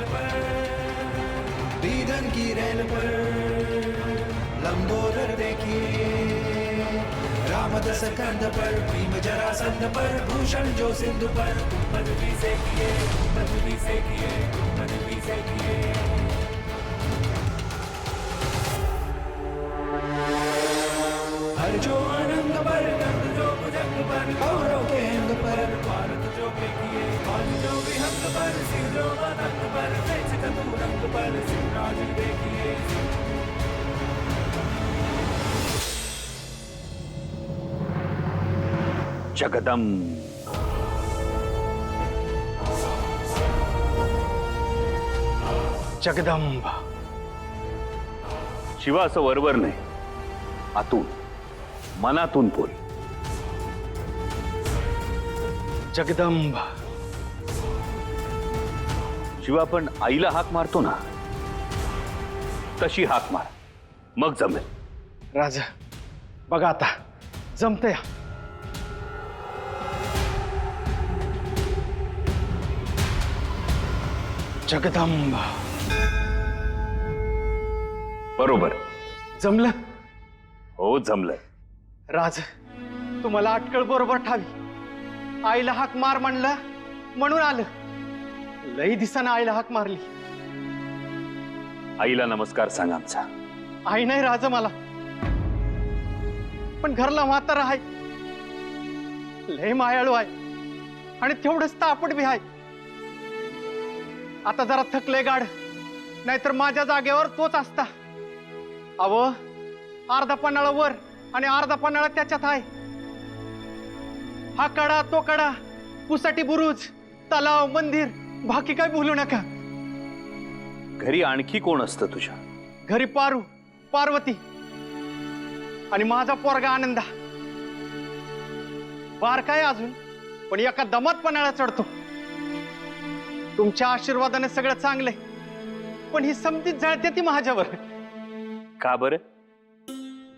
Rail पर, बीधन की rail पर लंबोदर देखिए, रामदस कंध पर, भीम जरासंध पर, भूषण जो सिंधु पर, पदवी से किए, पदवी से किए, पदवी से किए। हर जो आनंद पर, गंध जो भुजंग पर, कौरव के अंग पर, भारत जो किए, आज जो विहंग पर, सिर जो मतंग पर, तेज चतुरंग पर, सिंहराज देखिए। जगदंब जगदंब शिवाचं वरवर नाही, आतून मनातून बोल. जगदंब शिवा पण आईला हाक मारतो ना, तशी हाक मार, मग जमेल. राजा बघा आता जमतंय. जगदंब बरोबर. जमलं. हो जमलंय. राज तुम्हाला अटकळ बरोबर ठावी. आईला हाक मार म्हणलं म्हणून आलं. लई दिसानं आईला हाक मारली. आईला नमस्कार सांग आमचा. आई नाही राज मला, पण घरला म्हातारा आहे, लय मायाळू आहे आणि तेवढंच तापट बी आहे. आता जरा थकले गाड, नाहीतर माझ्या जागेवर तोच असता. अव अर्धा पन्हाळा वर आणि अर्धा पन्हाळा त्याच्यात आहे. हा कडा तो कडा, पुसाटी बुरुज, तलाव, मंदिर, बाकी काय बोलू नका. घरी आणखी कोण असतं तुझ्या? घरी पारू, पार्वती आणि माझा पोरगा आनंदा. बार काय अजून, पण एका दमात पन्हाळा चढतो. तुमच्या आशीर्वादाने सगळं चांगलंय, पण ही समतीच जळते ती माझ्यावर. का बरं?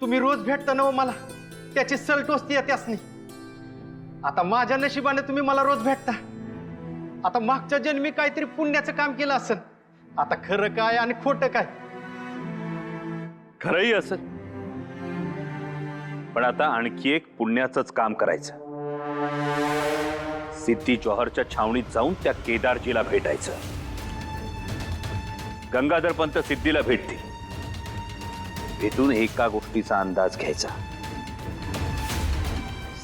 तुम्ही रोज भेटता ना मला, त्याची सल टोचती येते असणी. आता माझ्या नशिबाने तुम्ही मला रोज भेटता. आता मागच्या जन्मी काहीतरी पुण्याचं काम केलं असेल. आता खरं काय आणि खोटं काय? खरंही असेल, पण आता आणखी एक पुण्याचंच काम करायचं. सिद्धी जौहरच्या छावणीत जाऊन त्या केदारजीला भेटायचं. गंगाधर पंत सिद्धीला भेटतील. भेटून एका गोष्टीचा अंदाज घ्यायचा.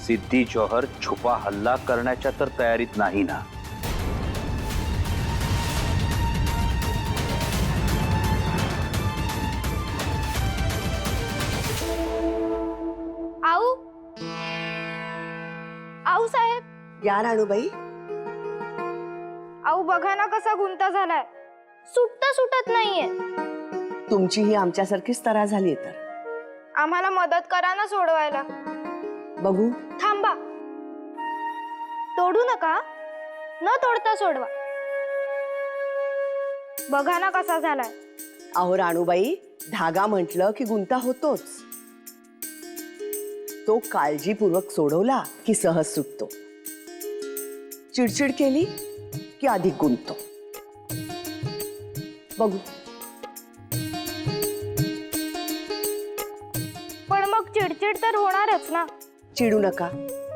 सिद्धी जौहर छुपा हल्ला करण्याच्या तर तयारीत नाही ना? आऊ आऊ साहेब. या राणूबाई. आऊ बघा ना कसा गुंता झालाय, सुटत नाहीये. तुमची ही आमच्यासारखीच तरा झाली तर आम्हाला मदत करा ना सोडवायला. बघू. थांबा, तोडू नका, न तोडता सोडवा. बघा ना कसा झालाय. अहो राणूबाई, धागा म्हटलं की गुंता होतोच. तो काळजीपूर्वक सोडवला की सहज सुटतो. चिडचिड केली की अधिक गुंततो. बघू. पण मग चिडचिड तर होणारच ना. चिडू नका,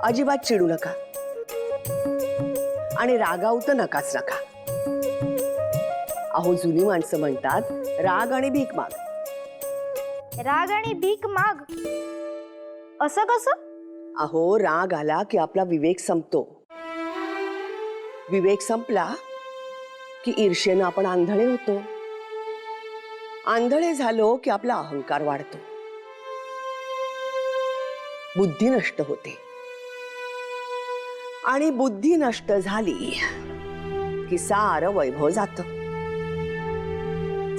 अजिबात चिडू नका. आणि रागावत नकाच नका. अहो जुनी माणसं म्हणतात, राग आणि भीक माग. राग आणि भीक माग असं कसं? अहो राग आला की आपला विवेक संपतो. विवेक संपला की ईर्ष्येनं आपण आंधळे होतो. आंधळे झालो की आपला अहंकार वाढतो. बुद्धी नष्ट होते. आणि बुद्धी नष्ट झाली की सारं वैभव जातं.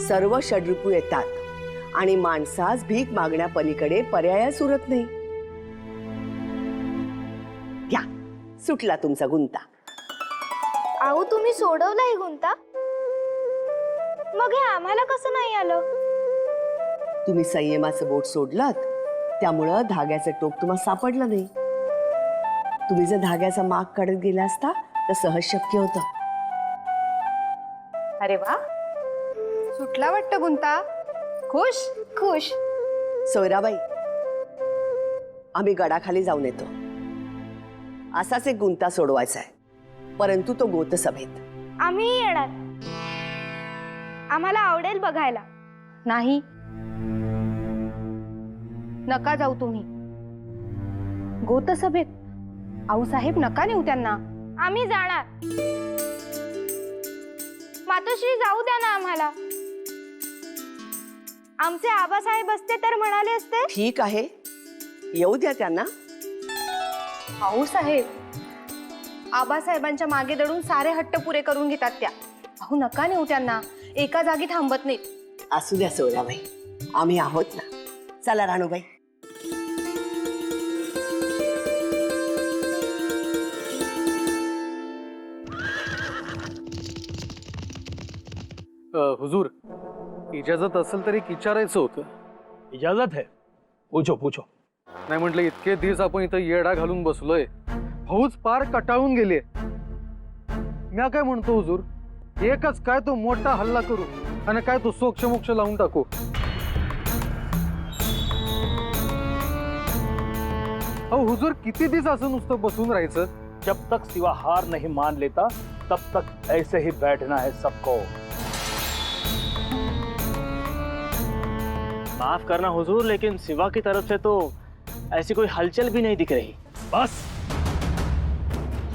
सर्व षड्रिपू येतात आणि माणसास भीक मागण्यापलीकडे पर्यायच उरत नाही. घ्या, सुटला तुमचा गुंता. आऊ तुम्ही सोडवलाय गुंता, मग हे आम्हाला कसं नाही आलं? तुम्ही संयमाचं बोट सोडलात, त्यामुळं धाग्याचं टोक तुम्हाला सापडलं नाही. तुम्ही जर धाग्याचा माग काढत गेला असता तर सहज शक्य होतं. अरे वा, सुटला वाटतं गुंता. खुश खुश. सोयराबाई, आम्ही गडाखाली जाऊन येतो. असाच एक गुंता सोडवायचा आहे, परंतु तो गोतसभेत. आम्ही येणार. आम्हाला आवडेल बघायला. नाही, नका जाऊ तुम्ही गोतसभेत. आऊसाहेब नका नेऊ त्यांना. आम्ही जाणार. मातोश्री जाऊ द्या ना आम्हाला. आमचे आबासाहेब असते तर म्हणाले असते. ठीक आहे, येऊ द्या त्यांना. आऊसाहेब आबासाहेबांच्या मागे दडून सारे हट्ट पुरे करून घेतात त्या. अहो नका नेऊ त्यांना, एका जागी थांबत नाहीत. असू द्या सोयराबाई, आम्ही आहोत ना. चला राणूबाई. हुजूर, इजाजत असेल तरी विचारायचं होतं. इजाजत है, पूछो पूछो. नाही म्हटलं इतके दिवस आपण इथं येडा घालून बसलोय, फौज पार कटाळून गेली. मी काय म्हणतो हुजूर, एकच काय तो मोठा हल्ला करू आणि काय तो सोक्ष मोक्ष लावून टाकू. अहो हुजूर, किती दिवस असं नुसतं बसून राहायचं. जब तक सिवा हार नहीं मान लेता तब तक ऐसे ही बैठना है सबको. माफ करना हुजूर, लेकिन सिवा की तरफ से तो ऐसी कोई हलचल भी नहीं दिख रही. बस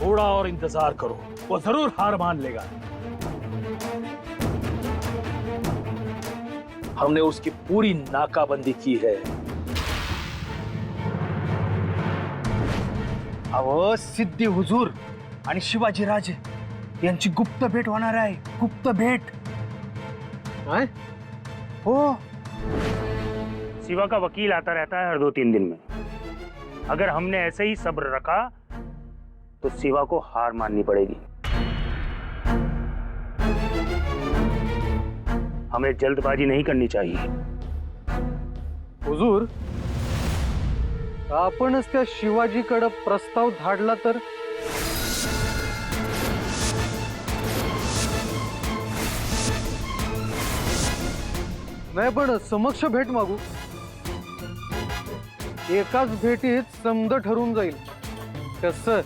थोड़ा और इंतजार करो, वो जरूर हार मान लेगा. हमने उसकी पूरी नाकाबंदी की है. अहो सिद्धी हुजूर आणि शिवाजी राजे यांची गुप्त भेट होणार आहे. गुप्त भेट. काय? हो. सिवा का वकील आता रहता है हर 2-3 दिन में. अगर हमने ऐसे ही सब्र रखा तो सिवा को हार माननी पड़ेगी. हमें जल्दबाजी नहीं करनी चाहिए. हुजूर, आपणच त्या शिवाजीकडे प्रस्ताव धाडला तर. नाही, पण समक्ष भेट मागू. एकाच भेटीत समज ठरून जाईल. कसं?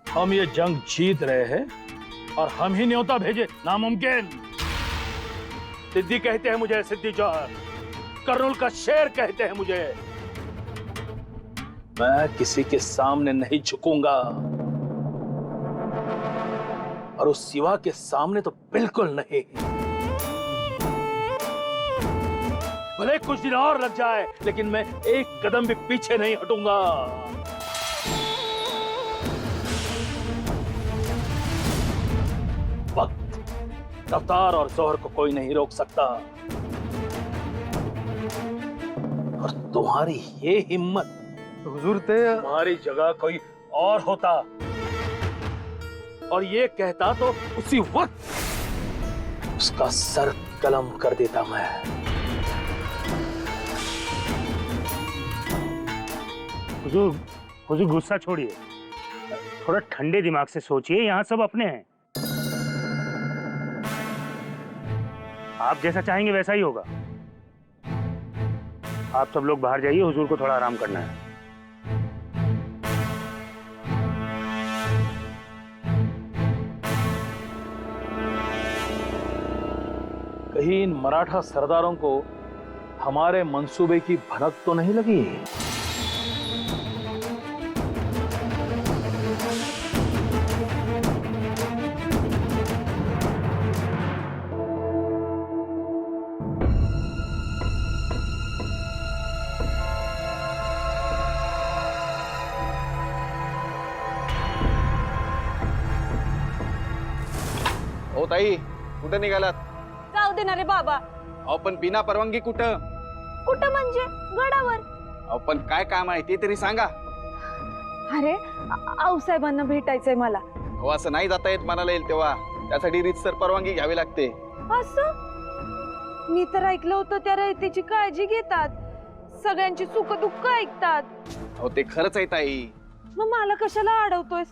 हम ये जंग जीत रहे हैं और हम ही न्योता भेजे. नामुमकिन. सिद्दी कहते हैं मुझे, सिद्दी जौहर. कर्नूल का शेर कहते हैं मुझे. मैं किसी के सामने नहीं झुकूंगा, और उस सिवा के सामने तो बिल्कुल नहीं. भले कुछ दिन और लग जाए, लेकिन मैं एक कदम भी पीछे नहीं हटूंगा. वक्त, रफ्तार और जोहर को कोई नहीं रोक सकता. और तुम्हारी ये हिम्मत, हुजूर, ते तुम्हारी जगह कोई और होता और ये कहता तो उसी वक्त उसका सर कलम कर देता मैं. हुजूर, हुजूर गुस्सा छोड़िए, थोड़ा ठंडे दिमाग से सोचिए. यहाँ सब अपने हैं. आप जैसा चाहेंगे वैसा ही होगा. आप सब लोग बाहर जाइए, हुजूर को थोड़ा आराम करना है. कहीं इन मराठा सरदारों को हमारे मंसूबे की भनक तो नहीं लगी? हो ताई, कुठं निघालात? जाऊ दे ना रे बाबा. अहो पण बिना परवानगी कुठं? कुठं म्हणजे? गडावर. अहो पण काय काम आहे ते तरी सांगा. अरे आऊसाहेबांना भेटायचंय मला. अहो असं नाही जाता येत, मनाला येईल तेव्हा. त्यासाठी रीतसर परवानगी घ्यावी लागते. असं मी तर ऐकलं होतं त्या रयतेची काळजी घेतात, सगळ्यांची सुख दुःख ऐकतात. अहो ते खरंच आहे ताई. मग मला कशाला अडवतोयस?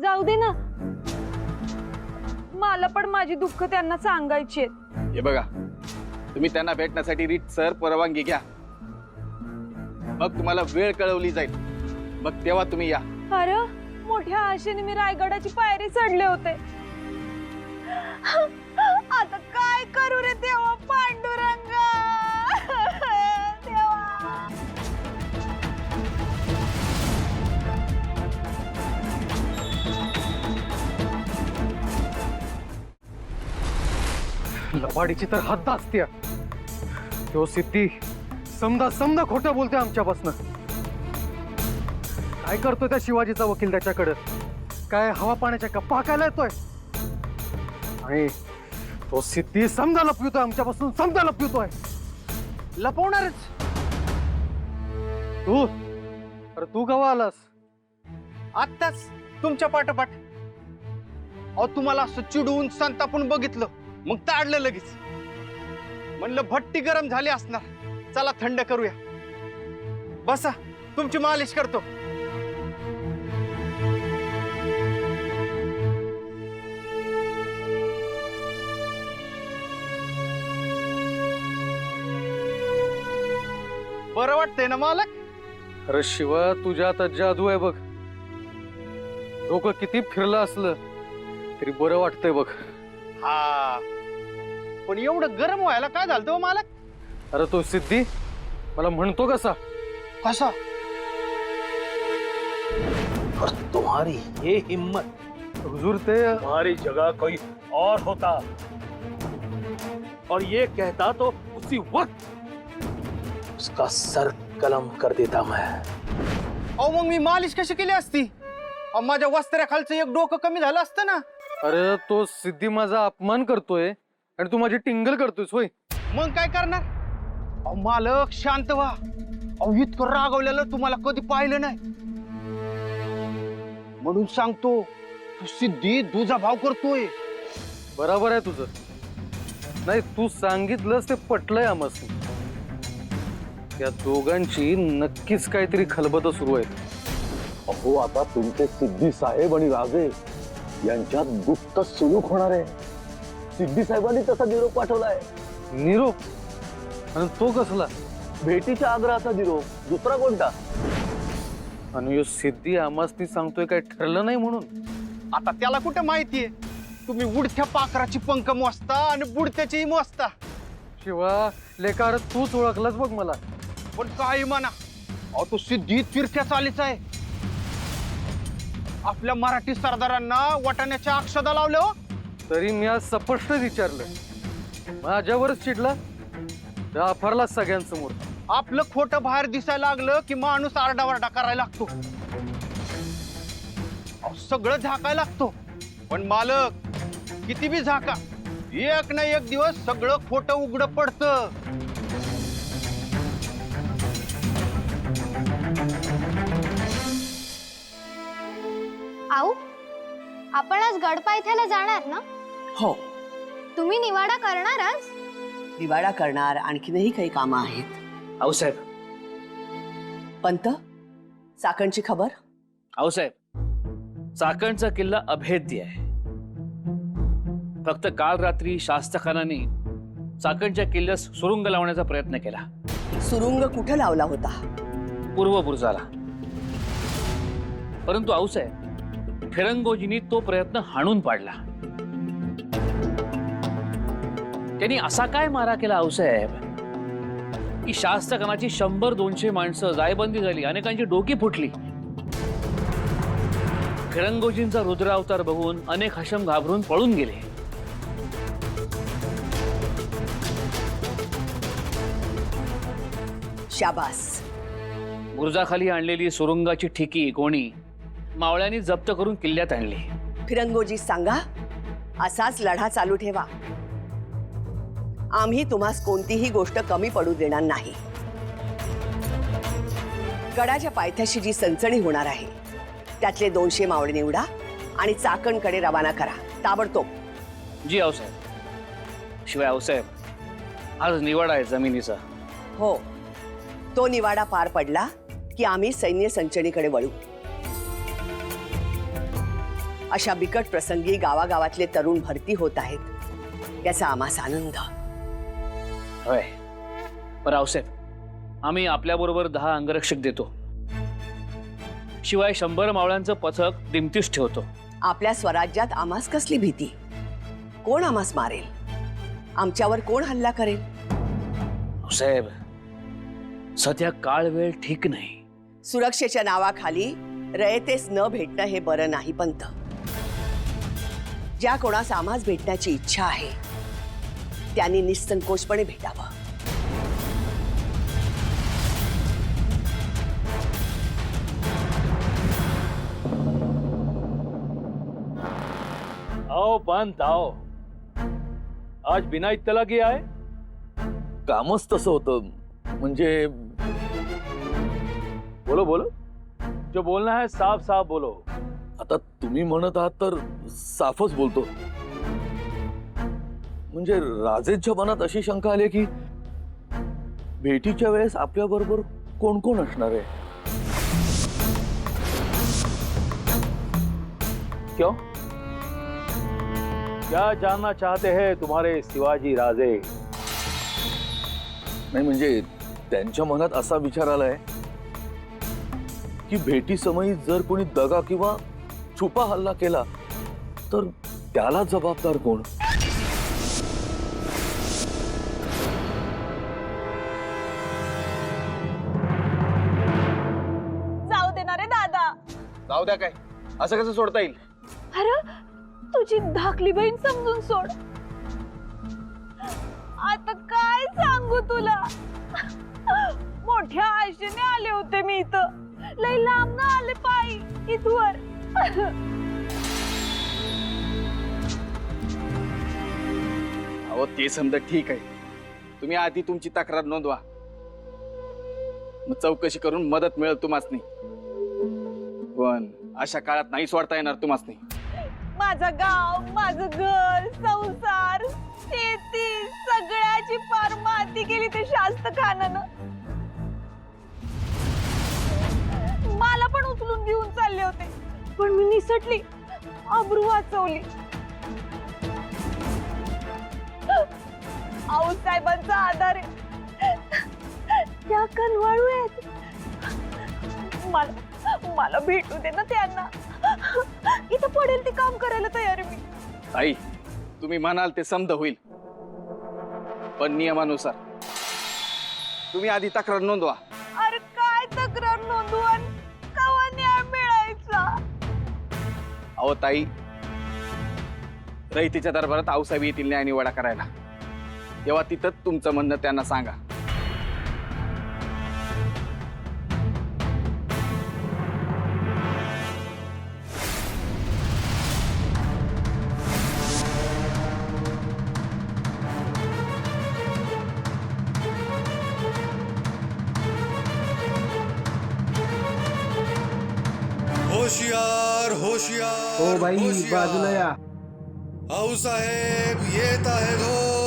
जाऊ दे ना, मला पण माझी दुःख त्यांना सांगायची आहेत. हे बघा, तुम्ही त्यांना भेटण्यासाठी रीतसर परवानगी घ्या, मग तुम्हाला वेळ कळवली जाईल, मग तेव्हा तुम्ही या. अरे मोठ्या आशेने मी रायगडाची पायरी चढले होते. आता काय करू रे देवा पांडुरंगा. देवा. लबाडीची तर हद्द असते. तो सिद्धी समजा समजा खोटं बोलते आमच्यापासनं. काय करतोय त्या शिवाजीचा वकील त्याच्याकडं? काय हवा पाण्याच्या गप्पा हाकायला येतोय? आणि तो सिद्धी समजा लपवितोय आमच्यापासून, समजा लपवितोय. लपवणारच तू. अरे तू केव्हा आलास? आत्ताच तुमच्या पाठोपाठ. अहो तुम्हाला असं चिडून संतापून बघितलं, मग ताडलं लगेच. म्हणलं भट्टी गरम झाली असणार, चला थंड करूया. बसा, तुमची मालिश करतो. बरं वाटतंय ना मालक? अरे शिवा, तुझ्या आता जादू आहे बघ. डोकं किती फिरलं असलं तरी बरं वाटतंय बघ. हा, पण एवढं गरम व्हायला काय झालं तो मालक? अरे तो सिद्धी मला म्हणतो कसा कसा. और तुम्हारी ये हिम्मत, हुजूर ते तुम्हारी जगह कोई और होता और ये कहता तो उसी वक्त उसका सर कलम कर देता मैं. अहो मग मी मालिश कशी केली असती? माझ्या वस्त्र्याखालचं एक डोकं कमी झालं असतं ना. अरे तो सिद्धी माझा अपमान करतोय आणि तू माझी टिंगल करतोयस होय. मग काय करणार? अहो मालक शांत व्हा. अहो इतकं रागवलेलं तुम्हाला कधी पाहिलं नाही, म्हणून सांगतो तू सिद्धी तुझा भाव करतोय. बरोबर आहे तुझं. नाही तू सांगितलंस ते पटलंय आम्हाला. त्या दोघांची नक्कीच काहीतरी खलबत सुरू आहे. अहो आता तुमचे सिद्धी साहेब आणि राजे यांच्यात गुप्त सुलूक होणार आहे. सिद्धी साहेबांनी तसा निरोप पाठवलाय. निरोप? आणि तो कसला? भेटीच्या आग्रहाचा निरोप, दुसरा कोणता? आणि यो सिद्धी आमासनी सांगतोय काय ठरलं नाही म्हणून. आता त्याला कुठे माहितीये? तुम्ही उडत्या पाखराची पंख मोजता आणि बुडत्याची मोजता. शिवा लेकार तूच ओळखलास बघ मला. पण काही म्हणा, अहो तो सिद्धी तिरक्या चालीचा आहे. आपल्या मराठी सरदारांना वाटाण्याच्या अक्षदा लावल्या हो. तरी मी आज स्पष्ट विचारलं, माझ्यावरच चिडला. जाफरला सगळ्यांसमोर. आपलं खोटं बाहेर दिसायला लागलं की माणूस आरडावरडा करायला लागतो, सगळं झाकायला लागतो. पण मालक किती बी झाका, एक ना एक दिवस सगळं खोटं उघडं पडतं. आऊ, आपण आज गडपायथ्याला जाणार ना? हो, तुम्ही निवाडा करणार आज? दिवाळा करणार, आणखीनही काही कामं आहेत. आऊसाहेब, पंत, चाकणची खबर? आऊसाहेब, चाकणचा किल्ला अभेद्य आहे. फक्त काल रात्री शास्त्रखानाने चाकणच्या किल्ल्यास सुरुंग लावण्याचा प्रयत्न केला. सुरुंग कुठं लावला होता? पूर्व बुर्जाला. परंतु आऊसाहेब, फिरंगोजींनी तो प्रयत्न हाणून पाडला. त्यांनी असा काय मारा केला आऊसाहेब की शास्त्रखानाची 100-200 माणसं जायबंदी झाली, अनेकांची डोकी फुटली. फिरंगोजींचा रुद्रावतार बघून अनेक हशम घाबरून पळून गेले. शाबास. बुर्जाखाली आणलेली सुरुंगाची ठिकी कोणी मावळ्यांनी जप्त करून किल्ल्यात आणली. फिरंगोजी सांगा, असाच लढा चालू ठेवा. आम्ही तुम्हास कोणतीही गोष्ट कमी पडू देणार नाही. गडाच्या पायथ्याशी जी संचणी होणार आहे त्यातले 200 मावळे निवडा आणि चाकणकडे रवाना करा ताबडतोब. जी आऊसाहेब. शिवाय आऊसाहेब आज निवाडा आहे जमिनीचा. हो, तो निवाडा पार पडला की आम्ही सैन्य संचणीकडे वळू. अशा बिकट प्रसंगी गावागावातले तरुण भरती होत आहेत याचा आम्हास आनंद. होय. बरं आऊसाहेब, आम्ही आपल्याबरोबर 10 अंगरक्षक देतो. शिवाय 100 मावळ्यांचं पथक दिमतीस ठेवतो. आपल्या स्वराज्यात आम्हास कसली भीती? कोण आम्हास मारेल? आमच्यावर कोण हल्ला करेल? साहेब, सध्या काळ वेळ ठीक नाही. सुरक्षेच्या नावाखाली रयतेस न भेटणं हे बरं नाही पंत. ज्या कोणास आम्हास भेटण्याची इच्छा आहे त्यांनी निसंकोचपणे भेटावं. आओ पंत आओ. आज बिना इत्तला की आहे. कामच तसं होतं. म्हणजे बोलो बोलो, जो बोलना है साफ साफ बोलो. आता तुम्ही म्हणत आहात तर साफच बोलतो. म्हणजे राजेंच्या मनात अशी शंका आली की भेटीच्या वेळेस आपल्या बरोबर कोण कोण असणार आहे. क्यों? क्या जानना चाहते हैं तुम्हारे शिवाजी राजे? नाही म्हणजे त्यांच्या मनात असा विचार आलाय की भेटी समयी जर कोणी दगा किंवा छुपा हल्ला केला तर त्याला जबाबदार कोण. जाऊ देणार रे दादा. जाऊ द्या काय, असं कसं सोडता येईल? अरे तुझी धाकली बहीण समजून सोड. आता काय सांगू तुला. मोठ्या आशेने आले होते मी इथं. लई लांब ना आले पायी इथवर. अहो ते समजा ठीक आहे. तुम्ही आधी तुमची तक्रार नोंदवा, मग चौकशी करून मदत मिळेल तुम्हासनी. पण अशा काळात नाही सोडता येणार तुम्हासनी. माझं गाव, माझं घर, संसार, शेती सगळ्याची पार माती केली ते शास्त खानानं. मला पण उचलून घेऊन चालले होते, पण मी निसटली, अब्रू वाचवली. आऊसाहेबांचा आधार आहे. त्या कनवाळू आहेत. मला भेटू दे ना त्यांना. इथं पडेल ते काम करायला तयार आहे मी. आई, तुम्ही म्हणाल ते समज होईल, पण नियमानुसार तुम्ही आधी तक्रार नोंदवा. अरे काय तक्रार नोंदवू आणि केव्हा न्याय मिळायचा? अहो ताई, रयतेच्या दरबारात आऊसाहेब येतील न्याय निवाडा करायला. तेव्हा तिथंच तुमचं म्हणणं त्यांना सांगा. होशियार होशियार. हो बाई, बाजूला या. आऊसाहेब येत आहेत हो.